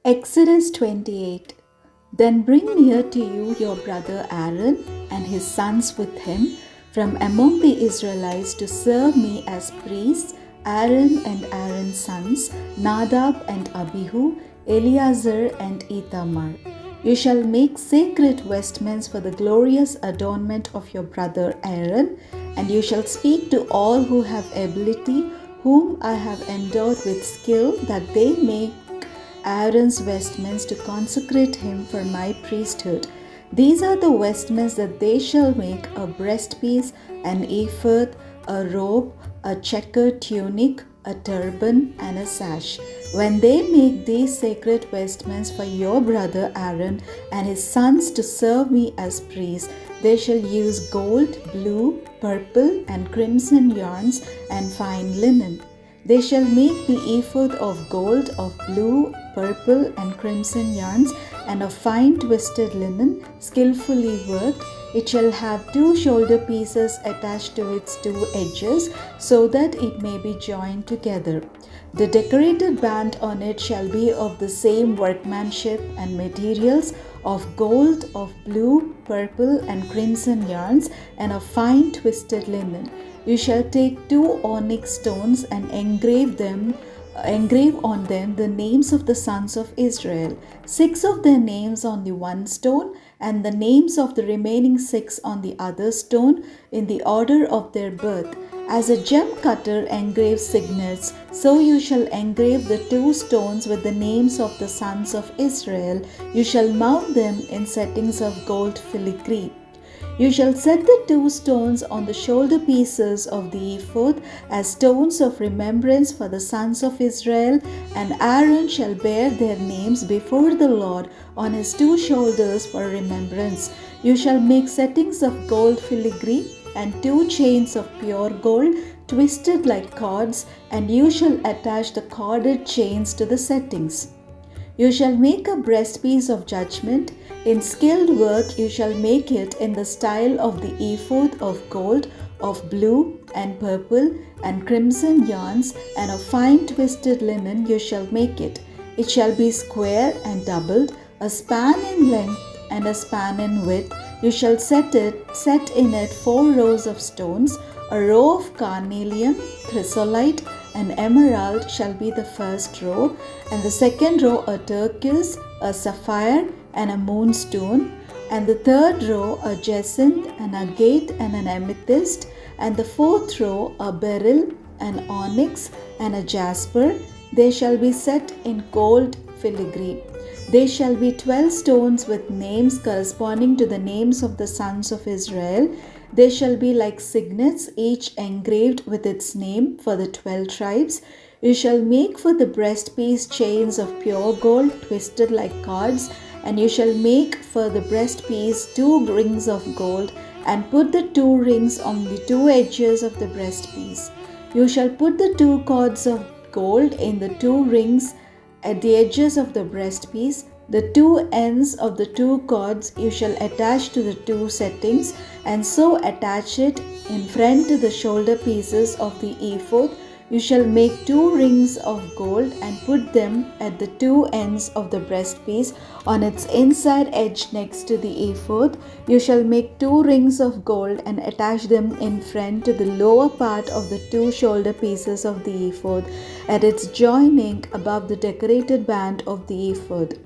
Exodus 28. Then bring near to you your brother Aaron and his sons with him from among the Israelites to serve me as priests, Aaron and Aaron's sons, Nadab and Abihu, Eleazar and Ithamar. You shall make sacred vestments for the glorious adornment of your brother Aaron, and you shall speak to all who have ability, whom I have endowed with skill, that they make Aaron's vestments to consecrate him for my priesthood. These are the vestments that they shall make: a breastpiece, an ephod, a robe, a checkered tunic, a turban, and a sash. When they make these sacred vestments for your brother Aaron and his sons to serve me as priests, they shall use gold, blue, purple, and crimson yarns and fine linen. They shall make the ephod of gold, of blue, purple, and crimson yarns, and of fine twisted linen, skillfully worked. It shall have 2 shoulder pieces attached to its 2 edges, so that it may be joined together. The decorated band on it shall be of the same workmanship and materials, of gold, of blue, purple, and crimson yarns, and of fine twisted linen. You shall take 2 onyx stones and engrave on them the names of the sons of Israel, 6 of their names on the one stone, and the names of the remaining 6 on the other stone, in the order of their birth. As a gem cutter engraves signets, so you shall engrave the 2 stones with the names of the sons of Israel. You shall mount them in settings of gold filigree. You shall set the 2 stones on the shoulder pieces of the ephod as stones of remembrance for the sons of Israel, and Aaron shall bear their names before the Lord on his 2 shoulders for remembrance. You shall make settings of gold filigree and 2 chains of pure gold twisted like cords, and you shall attach the corded chains to the settings. You shall make a breastpiece of judgment. In skilled work you shall make it in the style of the ephod of gold, of blue and purple and crimson yarns, and of fine twisted linen you shall make it. It shall be square and doubled, a span in length and a span in width. You shall set in it 4 rows of stones. A row of carnelian, chrysolite, and emerald shall be the first row, and the second row a turquoise, a sapphire, and a moonstone, and the third row a jacinth, an agate, and an amethyst, and the 4th row a beryl, an onyx, and a jasper. They shall be set in gold filigree. They shall be 12 stones with names corresponding to the names of the sons of Israel. They shall be like signets, each engraved with its name for the 12 tribes. You shall make for the breastpiece chains of pure gold twisted like cords, and you shall make for the breastpiece 2 rings of gold, and put the 2 rings on the 2 edges of the breastpiece. You shall put the 2 cords of gold in the 2 rings at the edges of the breastpiece. The 2 ends of the 2 cords you shall attach to the 2 settings, and so attach it in front to the shoulder pieces of the ephod. You shall make 2 rings of gold and put them at the 2 ends of the breastpiece on its inside edge next to the ephod. You shall make 2 rings of gold and attach them in front to the lower part of the 2 shoulder pieces of the ephod, at its joining above the decorated band of the ephod.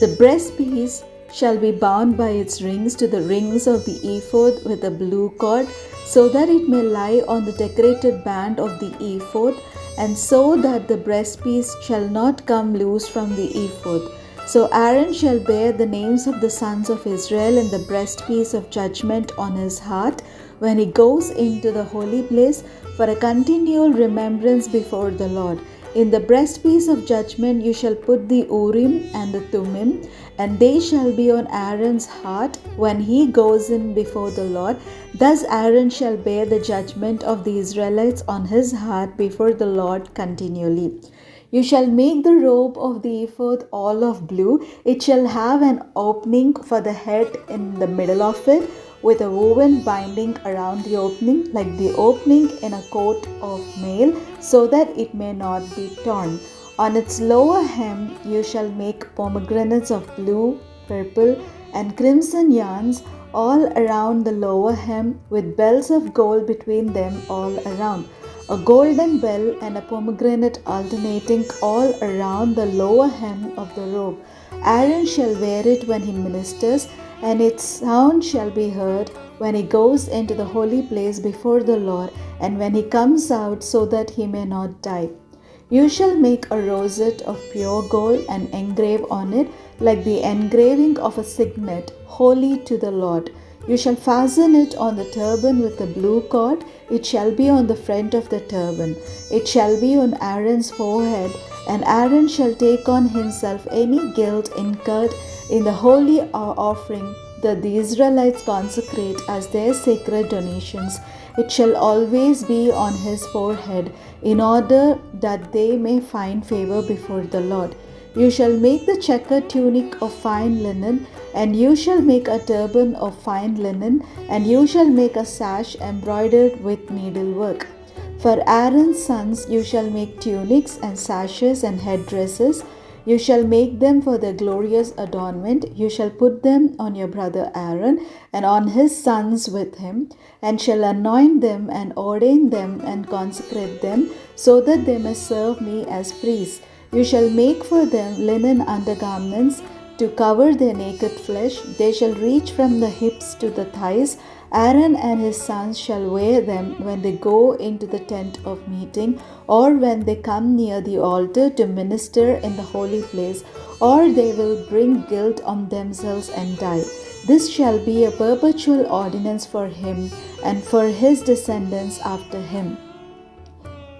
The breastpiece shall be bound by its rings to the rings of the ephod with a blue cord, so that it may lie on the decorated band of the ephod, and so that the breastpiece shall not come loose from the ephod. So Aaron shall bear the names of the sons of Israel in the breastpiece of judgment on his heart when he goes into the holy place for a continual remembrance before the Lord. In the breastpiece of judgment you shall put the Urim and the Thummim, and they shall be on Aaron's heart when he goes in before the Lord. Thus Aaron shall bear the judgment of the Israelites on his heart before the Lord continually. You shall make the robe of the ephod all of blue. It shall have an opening for the head in the middle of it, with a woven binding around the opening, like the opening in a coat of mail, so that it may not be torn. On its lower hem you shall make pomegranates of blue, purple, and crimson yarns all around the lower hem, with bells of gold between them all around. A golden bell and a pomegranate alternating all around the lower hem of the robe. Aaron shall wear it when he ministers, and its sound shall be heard when he goes into the holy place before the Lord, and when he comes out, so that he may not die. You shall make a rosette of pure gold and engrave on it, like the engraving of a signet, holy to the Lord. You shall fasten it on the turban with a blue cord. It shall be on the front of the turban. It shall be on Aaron's forehead, and Aaron shall take on himself any guilt incurred in the holy offering that the Israelites consecrate as their sacred donations. It shall always be on his forehead, in order that they may find favor before the Lord. You shall make the checkered tunic of fine linen, and you shall make a turban of fine linen, and you shall make a sash embroidered with needlework. For Aaron's sons you shall make tunics and sashes and headdresses. You shall make them for their glorious adornment. You shall put them on your brother Aaron and on his sons with him, and shall anoint them and ordain them and consecrate them, so that they may serve me as priests. You shall make for them linen undergarments to cover their naked flesh. They shall reach from the hips to the thighs. Aaron and his sons shall wear them when they go into the tent of meeting, or when they come near the altar to minister in the holy place, or they will bring guilt on themselves and die. This shall be a perpetual ordinance for him and for his descendants after him.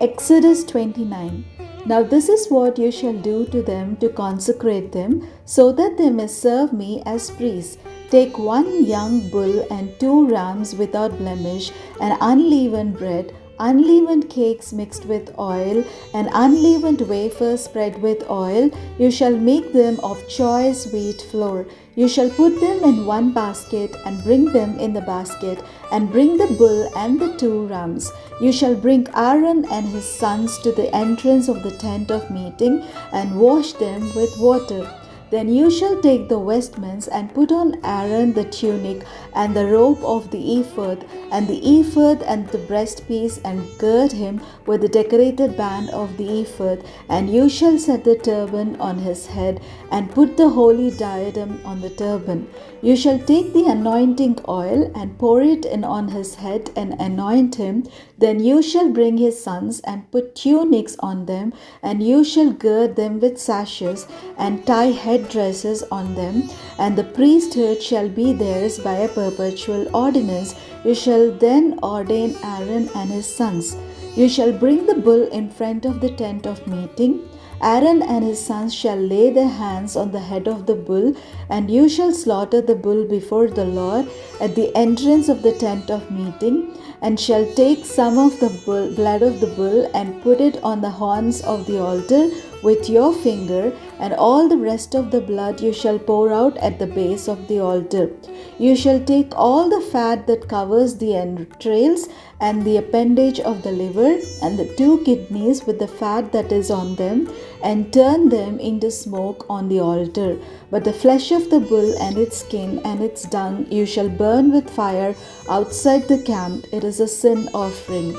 Exodus 29. Now this is what you shall do to them to consecrate them, so that they may serve me as priests. Take 1 young bull and 2 rams without blemish, and unleavened bread, unleavened cakes mixed with oil, and unleavened wafers spread with oil. You shall make them of choice wheat flour. You shall put them in 1 basket, and bring them in the basket, and bring the bull and the 2 rams. You shall bring Aaron and his sons to the entrance of the tent of meeting, and wash them with water. Then you shall take the vestments and put on Aaron the tunic and the robe of the ephod and the breastpiece, and gird him with the decorated band of the ephod. And you shall set the turban on his head and put the holy diadem on the turban. You shall take the anointing oil and pour it in on his head and anoint him. Then you shall bring his sons and put tunics on them, and you shall gird them with sashes and tie headdresses on them, and the priesthood shall be theirs by a perpetual ordinance. You shall then ordain Aaron and his sons. You shall bring the bull in front of the tent of meeting. Aaron and his sons shall lay their hands on the head of the bull, and you shall slaughter the bull before the Lord at the entrance of the tent of meeting, and shall take some of the blood of the bull and put it on the horns of the altar with your finger, and all the rest of the blood you shall pour out at the base of the altar. You shall take all the fat that covers the entrails and the appendage of the liver and the 2 kidneys with the fat that is on them, and turn them into smoke on the altar. But the flesh of the bull and its skin and its dung you shall burn with fire outside the camp. It is a sin offering.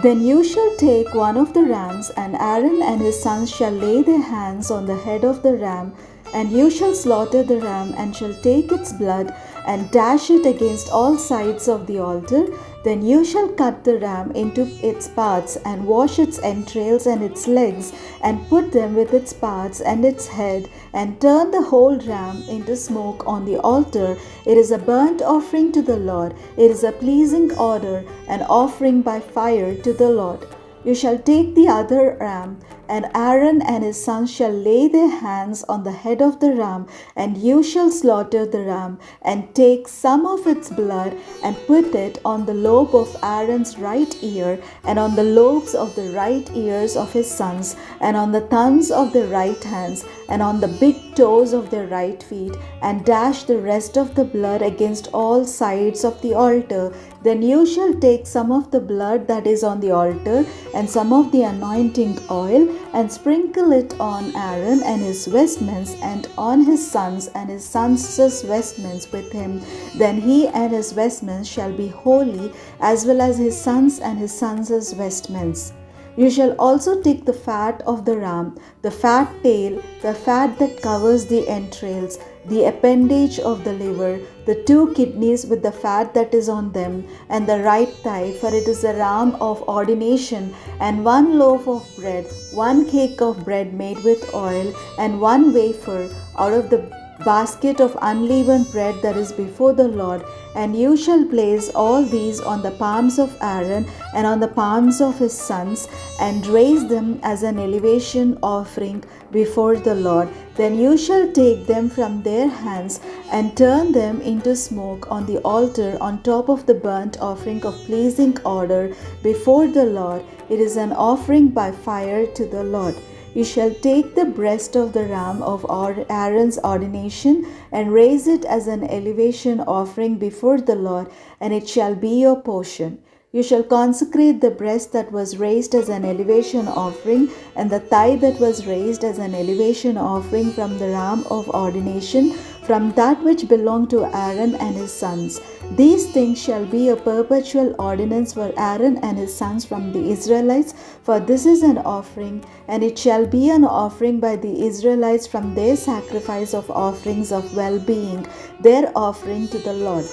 Then you shall take 1 of the rams, and Aaron and his sons shall lay their hands on the head of the ram, and you shall slaughter the ram, and shall take its blood and dash it against all sides of the altar. Then you shall cut the ram into its parts, and wash its entrails and its legs, and put them with its parts and its head, and turn the whole ram into smoke on the altar. It is a burnt offering to the Lord. It is a pleasing odor, an offering by fire to the Lord. You shall take the other ram, and Aaron and his sons shall lay their hands on the head of the ram, and you shall slaughter the ram, and take some of its blood, and put it on the lobe of Aaron's right ear, and on the lobes of the right ears of his sons, and on the thumbs of their right hands, and on the big toes of their right feet, and dash the rest of the blood against all sides of the altar. Then you shall take some of the blood that is on the altar, and some of the anointing oil, and sprinkle it on Aaron and his vestments, and on his sons and his sons' vestments with him. Then he and his vestments shall be holy, as well as his sons and his sons' vestments. You shall also take the fat of the ram, the fat tail, the fat that covers the entrails, the appendage of the liver, the 2 kidneys with the fat that is on them, and the right thigh, for it is the ram of ordination, and 1 loaf of bread, 1 cake of bread made with oil, and 1 wafer out of the basket of unleavened bread that is before the Lord. And you shall place all these on the palms of Aaron and on the palms of his sons, and raise them as an elevation offering before the Lord. Then you shall take them from their hands and turn them into smoke on the altar on top of the burnt offering of pleasing odor before the Lord. It is an offering by fire to the Lord. You shall take the breast of the ram of Aaron's ordination and raise it as an elevation offering before the Lord, and it shall be your portion. You shall consecrate the breast that was raised as an elevation offering, and the thigh that was raised as an elevation offering from the ram of ordination, from that which belonged to Aaron and his sons. These things shall be a perpetual ordinance for Aaron and his sons from the Israelites, for this is an offering, and it shall be an offering by the Israelites from their sacrifice of offerings of well-being, their offering to the Lord.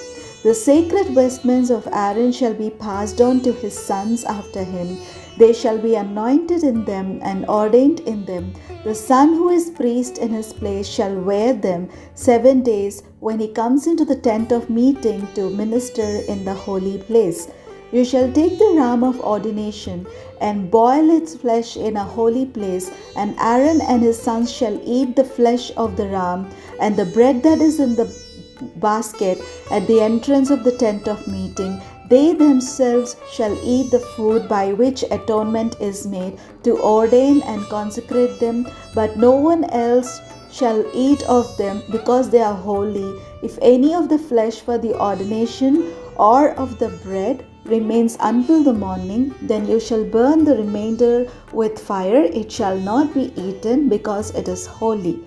The sacred vestments of Aaron shall be passed on to his sons after him. They shall be anointed in them and ordained in them. The son who is priest in his place shall wear them 7 days when he comes into the tent of meeting to minister in the holy place. You shall take the ram of ordination and boil its flesh in a holy place, and Aaron and his sons shall eat the flesh of the ram and the bread that is in the basket at the entrance of the tent of meeting. They themselves shall eat the food by which atonement is made, to ordain and consecrate them, but no one else shall eat of them, because they are holy. If any of the flesh for the ordination or of the bread remains until the morning, then you shall burn the remainder with fire. It shall not be eaten, because it is holy.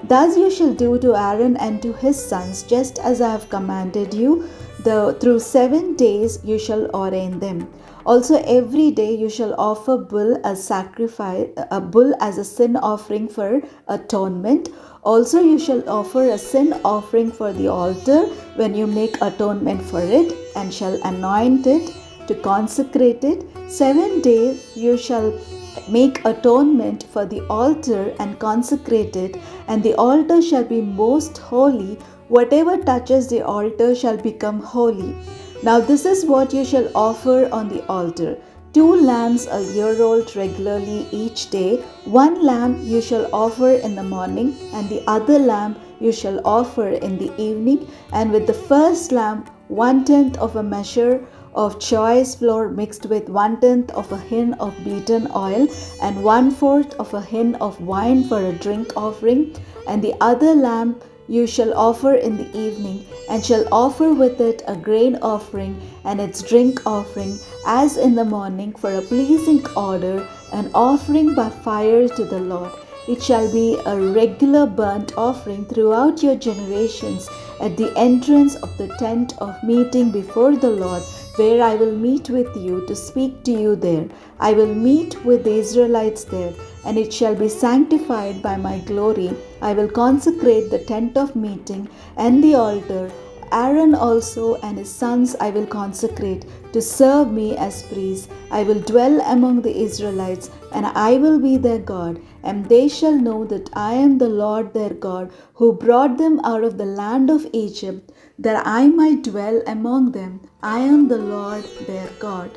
Thus you shall do to Aaron and to his sons, just as I have commanded you. Through 7 days you shall ordain them. Also every day you shall offer a bull as a sin offering for atonement. Also you shall offer a sin offering for the altar when you make atonement for it, and shall anoint it to consecrate it. 7 days you shall make atonement for the altar and consecrate it, and the altar shall be most holy. Whatever touches the altar shall become holy. Now this is what you shall offer on the altar: 2 lambs a year old regularly each day. 1 lamb you shall offer in the morning, and the other lamb you shall offer in the evening. And with the first lamb 1/10 of a measure of choice flour mixed with 1/10 of a hin of beaten oil, and 1/4 of a hin of wine for a drink offering. And the other lamb you shall offer in the evening, and shall offer with it a grain offering and its drink offering, as in the morning, for a pleasing odor, an offering by fire to the Lord. It shall be a regular burnt offering throughout your generations at the entrance of the tent of meeting before the Lord, where I will meet with you to speak to you there. I will meet with the Israelites there, and it shall be sanctified by my glory. I will consecrate the tent of meeting and the altar. Aaron also and his sons I will consecrate to serve me as priests. I will dwell among the Israelites, and I will be their God, and they shall know that I am the Lord their God, who brought them out of the land of Egypt, that I might dwell among them. I am the Lord their God.